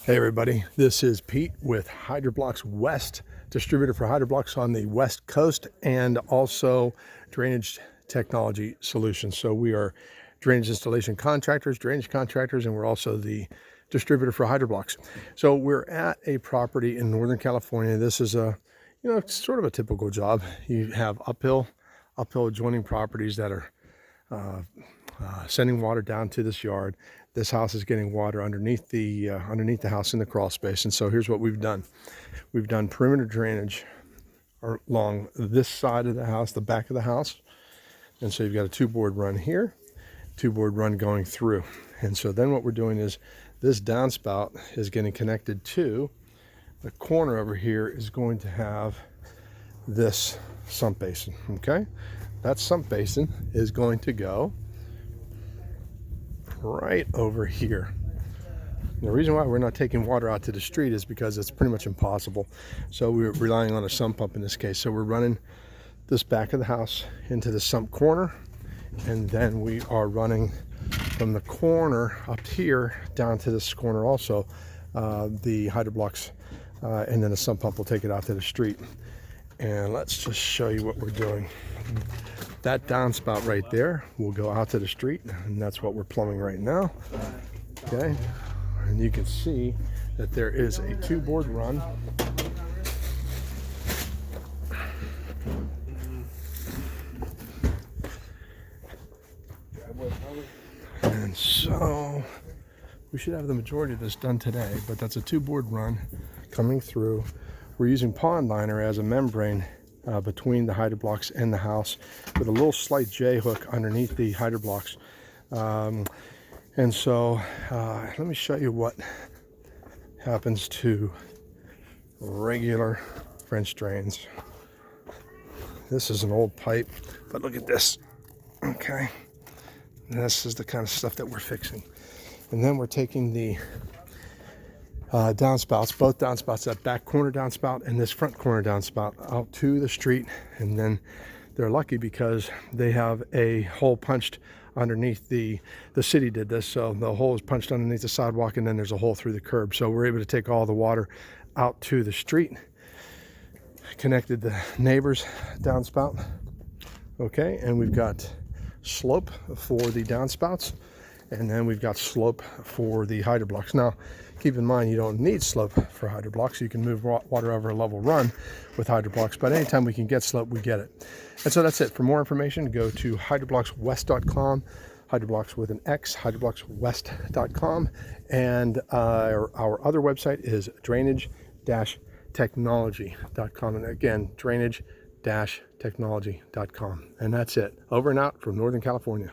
Hey everybody, this is Pete with HydroBlox West, distributor for HydroBlox on the West Coast and also drainage technology solutions. So we are drainage installation contractors, drainage contractors, and we're also the distributor for HydroBlox. So we're at a property in Northern California. This is it's sort of a typical job. You have uphill adjoining properties that are sending water down to this yard. This house is getting water underneath the house in the crawl space. And so here's what we've done. We've done perimeter drainage along this side of the house, the back of the house. And so you've got a 2-board run here, 2-board run going through. And so then what we're doing is this downspout is getting connected to the corner over here is going to have this sump basin, okay? That sump basin is going to go right over here. And the reason why we're not taking water out to the street is because it's pretty much impossible. So we're relying on a sump pump in this case. So we're running this back of the house into the sump corner, and then we are running from the corner up here down to this corner also, the HydroBlox, and then the sump pump will take it out to the street. And let's just show you what we're doing. That downspout right there will go out to the street, and that's what we're plumbing right now. Okay, and you can see that there is a 2-board run. And so we should have the majority of this done today, but that's a 2-board run coming through. We're using pond liner as a membrane between the HydroBlox and the house with a little slight J hook underneath the HydroBlox. And so let me show you what happens to regular French drains. This is an old pipe, but look at this. Okay, this is the kind of stuff that we're fixing. And then we're taking the downspouts, both downspouts, that back corner downspout and this front corner downspout, out to the street. And then they're lucky because they have a hole punched underneath the city did this, so the hole is punched underneath the sidewalk, and then there's a hole through the curb. So we're able to take all the water out to the street, connected the neighbor's downspout. Okay, and we've got slope for the downspouts, and then we've got slope for the HydroBlox. Now, keep in mind, you don't need slope for HydroBlox. You can move water over a level run with HydroBlox, but anytime we can get slope, we get it. And so that's it. For more information, go to hydrobloxwest.com, HydroBlox with an X, hydrobloxwest.com, and our other website is drainage-technology.com. And again, drainage-technology.com. And that's it. Over and out from Northern California.